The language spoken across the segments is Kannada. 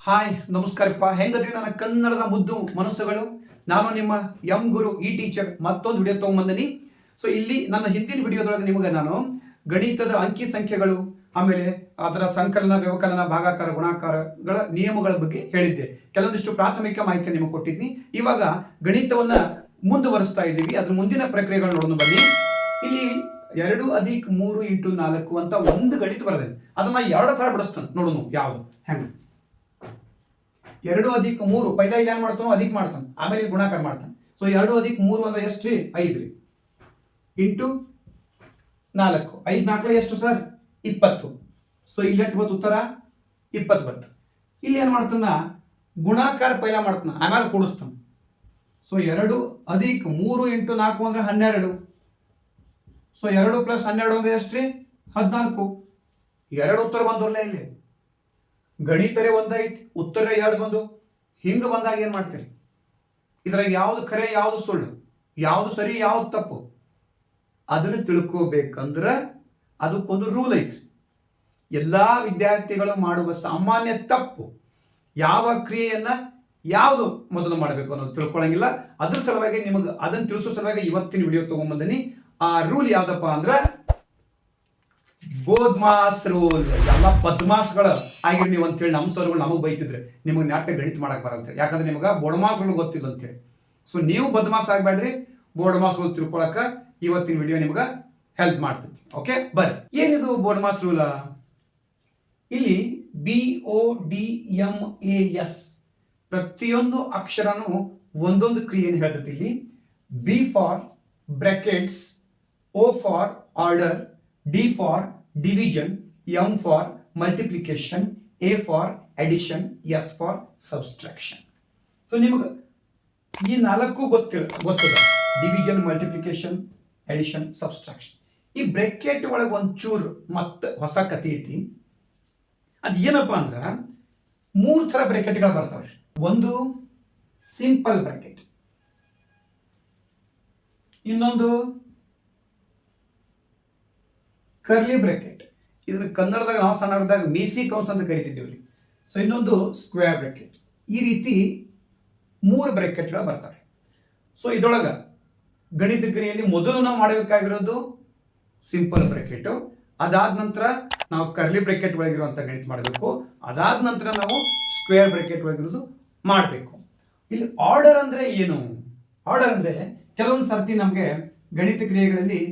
ಹಾಯ್ ನಮಸ್ಕಾರಪ್ಪ. ಹೆಂಗದ್ರಿ ನನ್ನ ಕನ್ನಡದ ಮುದ್ದು ಮನಸ್ಸುಗಳು? ನಾನು ನಿಮ್ಮ ಎಂ ಗುರು ಈ ಟೀಚರ್ ಮತ್ತೊಂದು ವಿಡಿಯೋ ತೊಗೊಂಬಂದಿನಿ. ಸೊ ಇಲ್ಲಿ ನನ್ನ ಹಿಂದಿನ ವಿಡಿಯೋದೊಳಗೆ ನಿಮಗೆ ನಾನು ಗಣಿತದ ಅಂಕಿ ಸಂಖ್ಯೆಗಳು, ಆಮೇಲೆ ಅದರ ಸಂಕಲನ, ವ್ಯವಕಲನ, ಭಾಗಾಕಾರ, ಗುಣಾಕಾರಗಳ ನಿಯಮಗಳ ಬಗ್ಗೆ ಹೇಳಿದ್ದೆ. ಕೆಲವೊಂದಿಷ್ಟು ಪ್ರಾಥಮಿಕ ಮಾಹಿತಿ ನಿಮಗೆ ಕೊಟ್ಟಿದ್ನಿ. ಇವಾಗ ಗಣಿತವನ್ನ ಮುಂದುವರಿಸ್ತಾ ಇದ್ದೀವಿ. ಅದ್ರ ಮುಂದಿನ ಪ್ರಕ್ರಿಯೆಗಳು ನೋಡೋಣ ಬನ್ನಿ. ಇಲ್ಲಿ 2 + 3 × 4 ಅಂತ ಒಂದು ಗಣಿತ ಬರದೆ, ಅದನ್ನ 2 ತರ ಬಿಡಿಸ್ತಾನೆ. ನೋಡೋಣ ಯಾವುದು ಹೆಂಗ. 2 + 3 ಪೈಲ ಇಲ್ಲಿ ಏನ್ ಮಾಡ್ತಾನೋ ಅಧಿಕ ಮಾಡ್ತಾನೆ, ಆಮೇಲೆ ಇಲ್ಲಿ ಗುಣಾಕಾರ ಮಾಡ್ತಾನೆ. ಸೊ 2 + 3 ಅಂದ್ರೆ ಎಷ್ಟು? 5 ರೀ. ಇಂಟು 4, 5 4 ಎಷ್ಟು ಸರ್? 20. ಸೊ ಇಲ್ಲಿ ಎಷ್ಟು ಬಂತು ಉತ್ತರ? 20 ಬಂತು. ಇಲ್ಲಿ ಏನ್ ಮಾಡ್ತಾನ? ಗುಣಾಕಾರ ಪೈಲ ಮಾಡ್ತಾನ, ಆಮೇಲೆ ಕೂಡಿಸ್ತಾನ. ಸೊ 2 + 3 × 4 ಅಂದ್ರೆ 12. ಸೊ 2 + 12 ಅಂದ್ರೆ ಎಷ್ಟು ರೀ? 14. 2 ಉತ್ತರ ಬಂದವ್ರಲ್ಲ. ಇಲ್ಲಿ ಗಣಿತರೇ ಒಂದೈತಿ, ಉತ್ತರ 2 ಬಂದು. ಹಿಂಗೆ ಬಂದಾಗ ಏನು ಮಾಡ್ತೀರಿ? ಇದ್ರಾಗ ಯಾವುದು ಖರೆ, ಯಾವುದು ಸುಳ್ಳು, ಯಾವುದು ಸರಿ, ಯಾವುದು ತಪ್ಪು, ಅದನ್ನು ತಿಳ್ಕೋಬೇಕಂದ್ರೆ ಅದಕ್ಕೊಂದು ರೂಲ್ ಐತ್ರಿ. ಎಲ್ಲ ವಿದ್ಯಾರ್ಥಿಗಳು ಮಾಡುವ ಸಾಮಾನ್ಯ ತಪ್ಪು, ಯಾವ ಕ್ರಿಯೆಯನ್ನ ಯಾವುದು ಮೊದಲು ಮಾಡಬೇಕು ಅನ್ನೋದು ತಿಳ್ಕೊಳ್ಳಂಗಿಲ್ಲ. ಅದ್ರ ಸಲುವಾಗಿ ನಿಮಗೆ ಅದನ್ನು ತಿಳಿಸೋ ಸಲುವಾಗಿ ಇವತ್ತಿನ ವಿಡಿಯೋ ತಗೊಂಡ್ಬಂದಿನಿ. ಆ ರೂಲ್ ಯಾವ್ದಪ್ಪ ಅಂದ್ರೆ ಬೋಧ್ಮಾಸ್ ರೂಲ್. ಎಲ್ಲ ಬದ್ಮಾಸ್ಗಳು ಆಗಿರಿ ನೀವು ಅಂತೇಳಿ ನಮ್ಮ ಸರ್ಗಳು ನಮಗೆ ಬೈತಿದ್ರೆ, ನಿಮಗೆ ನಾಟ್ಯ ಗಣಿತ ಮಾಡಕ್ ಬರಂತೇಳಿ. ಯಾಕಂದ್ರೆ ನಿಮಗೆ ಬೋಡ್ಮಾಸ್ ರೂಲ್ ಗೊತ್ತಿಲ್ಲ ಅಂತೇಳಿ. ಸೊ ನೀವು ಬದ್ಮಾಸ್ ಆಗಬೇಡ್ರಿ, ಬೋಡ್ಮಾಸ್ ರೂಲ್ ತಿಳ್ಕೊಳಕ ಇವತ್ತಿನ ವಿಡಿಯೋ ನಿಮ್ಗೆ ಹೆಲ್ಪ್ ಮಾಡ್ತೈತಿ. ಓಕೆ ಬರ್ರಿ. ಏನಿದು ಬೋಡ್ಮಾಸ್ ರೂಲ? ಇಲ್ಲಿ BODMAS ಪ್ರತಿಯೊಂದು ಅಕ್ಷರನು ಒಂದೊಂದು ಕ್ರಿಯೆಯನ್ನು ಹೇಳ್ತೈತಿ. ಇಲ್ಲಿ B for brackets, O for order, D for division, M for multiplication, A for addition, S for subtraction. So ನಿಮಗೆ ಈ 4 ಗೊತ್ತದ. Division, multiplication, addition, subtraction. ಈ ಬ್ರಾಕೆಟ್ ಒಳಗೆ ಒಂಚೂರು ಮತ್ತೆ ಹೊಸ ಕಥೆ ಐತಿ. ಅದು ಏನಪ್ಪಾ ಅಂದ್ರೆ 3 ಥರ ಬ್ರಾಕೆಟ್ಗಳು ಬರ್ತಾವ್ರಿ. ಒಂದು ಸಿಂಪಲ್ ಬ್ರಾಕೆಟ್, ಇನ್ನೊಂದು ಕರ್ಲಿ ಬ್ರಾಕೆಟ್, ಇದನ್ನ ಕನ್ನಡದಾಗ ನಾವು ಸಣ್ಣದಾಗ ಮೀಸಿ ಕೌನ್ಸ್ ಅಂತ ಕರಿತಿದ್ದೀವಿ. ಸೊ ಇನ್ನೊಂದು ಸ್ಕ್ವೇರ್ ಬ್ರಾಕೆಟ್. ಈ ರೀತಿ 3 ಬ್ರಾಕೆಟ್ಗಳು ಬರ್ತಾರೆ. ಸೊ ಇದರೊಳಗೆ ಗಣಿತ ಕ್ರಿಯೆಯಲ್ಲಿ ಮೊದಲು ನಾವು ಮಾಡಬೇಕಾಗಿರೋದು ಸಿಂಪಲ್ ಬ್ರಾಕೆಟ್. ಅದಾದ ನಂತರ ನಾವು ಕರ್ಲಿ ಬ್ರಾಕೆಟ್ ಒಳಗಿರುವಂಥ ಗಣಿತ ಮಾಡಬೇಕು. ಅದಾದ ನಂತರ ನಾವು ಸ್ಕ್ವೇರ್ ಬ್ರಾಕೆಟ್ ಒಳಗಿರೋದು ಮಾಡಬೇಕು. ಇಲ್ಲಿ ಆರ್ಡರ್ ಅಂದ್ರೆ ಏನು? ಆರ್ಡರ್ ಅಂದ್ರೆ ಕೆಲವೊಂದು ಸರ್ತಿ ನಮಗೆ ಗಣಿತ ಕ್ರಿಯೆಗಳಲ್ಲಿ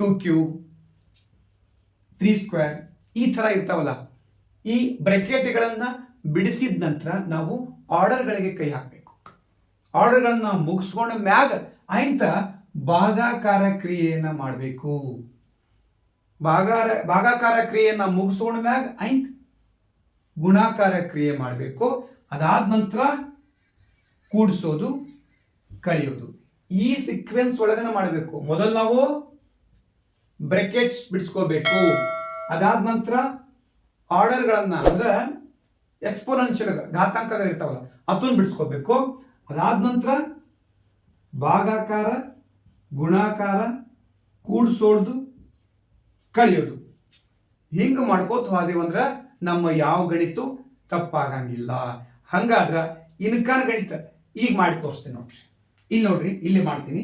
2³ 3² ಈ ಥರ ಇರ್ತಾವಲ್ಲ. ಈ ಬ್ರಾಕೆಟ್ಗಳನ್ನು ಬಿಡಿಸಿದ ನಂತರ ನಾವು ಆರ್ಡರ್ಗಳಿಗೆ ಕೈ ಹಾಕಬೇಕು. ಆರ್ಡರ್ಗಳನ್ನ ಮುಗಿಸ್ಕೊಂಡ ಮ್ಯಾಗ ಆಯ್ತ ಭಾಗಾಕಾರ ಕ್ರಿಯೆಯನ್ನ ಮಾಡಬೇಕು. ಭಾಗಾಕಾರ ಕ್ರಿಯೆಯನ್ನ ಮುಗಿಸ್ಕೊಂಡ ಮ್ಯಾಗ ಆಯ್ತು ಗುಣಾಕಾರ ಕ್ರಿಯೆ ಮಾಡಬೇಕು. ಅದಾದ ನಂತರ ಕೂಡಿಸೋದು, ಕಳೆಯೋದು. ಈ ಸೀಕ್ವೆನ್ಸ್ ಒಳಗನ ಮಾಡಬೇಕು. ಮೊದಲು ನಾವು ಬ್ರಾಕೆಟ್ಸ್ ಬಿಡಿಸ್ಕೋಬೇಕು. ಅದಾದ ನಂತರ ಆರ್ಡರ್ಗಳನ್ನ ಅಂದ್ರೆ ಎಕ್ಸ್ಪೋನೆನ್ಷಿಯಲ್ ಘಾತಾಂಕಗಳು ಇರ್ತಾವಲ್ಲ ಅದನ್ನು ಬಿಡಿಸ್ಕೋಬೇಕು. ಅದಾದ ನಂತರ ಭಾಗಾಕಾರ, ಗುಣಾಕಾರ, ಕೂಡಿಸೋದು, ಕಳೆಯೋದು. ಹಿಂಗೆ ಮಾಡ್ಕೋತ ಹೋದೇವಂದ್ರೆ ನಮ್ಮ ಯಾವ ಗಣಿತ ತಪ್ಪಾಗಂಗಿಲ್ಲ. ಹಂಗಾದ್ರೆ ಇನ್ಕಾನ್ ಗಣಿತ ಈಗ ಮಾಡಿ ತೋರಿಸ್ತೀನಿ ನೋಡ್ರಿ. ಇಲ್ಲಿ ನೋಡ್ರಿ, ಇಲ್ಲಿ ಮಾಡ್ತೀನಿ.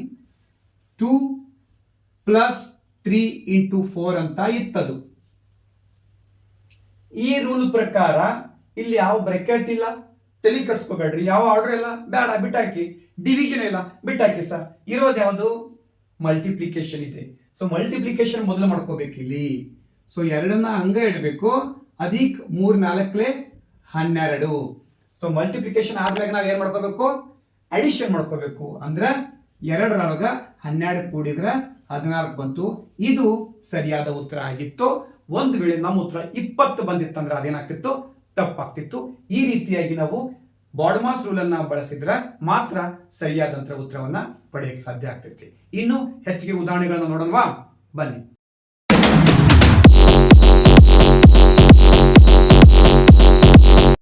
2 + 3 × 4 ಅಂತ ಇತ್ತದು. ಈ ರೂಲ್ ಪ್ರಕಾರ ಇಲ್ಲಿ ಯಾವ ಬ್ರಾಕೆಟ್ ಇಲ್ಲ, ತಲೆ ಕಟ್ಸ್ಕೋಬೇಡ್ರಿ. ಯಾವ ಆರ್ಡರ್ ಇಲ್ಲ, ಬೇಡ, ಬಿಟ್ಟಾಕಿ. ಡಿವಿಷನ್ ಇಲ್ಲ, ಬಿಟ್ಟಾಕಿ. ಸರ್ ಇರೋದು ಯಾವುದು? ಮಲ್ಟಿಪ್ಲಿಕೇಶನ್ ಇದೆ. ಸೊ ಮಲ್ಟಿಪ್ಲಿಕೇಶನ್ ಮೊದಲು ಮಾಡ್ಕೋಬೇಕು ಇಲ್ಲಿ. ಸೊ 2ನ್ನ ಹಂಗ ಇಡಬೇಕು. ಅಧಿಕ 3 4 12. ಸೊ ಮಲ್ಟಿಪ್ಲಿಕೇಶನ್ ಆದ್ಮೇಲೆ ನಾವು ಏನ್ ಮಾಡ್ಕೋಬೇಕು? ಅಡಿಷನ್ ಮಾಡ್ಕೋಬೇಕು. ಅಂದ್ರೆ 2ರೊಳಗ 12 ಕೂಡಿದ್ರೆ 14 ಬಂತು. ಇದು ಸರಿಯಾದ ಉತ್ತರ ಆಗಿತ್ತು. ಒಂದು ವೇಳೆ ನಮ್ಮ ಉತ್ತರ 20 ಬಂದಿತ್ತಂದ್ರೆ ಅದೇನಾಗ್ತಿತ್ತು? ತಪ್ಪಾಗ್ತಿತ್ತು. ಈ ರೀತಿಯಾಗಿ ನಾವು ಬೋಡ್ಮಾಸ್ ರೂಲ್ ಅನ್ನ ಬಳಸಿದ್ರೆ ಮಾತ್ರ ಸರಿಯಾದಂತ ಉತ್ತರವನ್ನ ಪಡೆಯಕ್ಕೆ ಸಾಧ್ಯ ಆಗ್ತೈತಿ. ಇನ್ನು ಹೆಚ್ಚಿಗೆ ಉದಾಹರಣೆಗಳನ್ನ ನೋಡೋಣವಾ? ಬನ್ನಿ.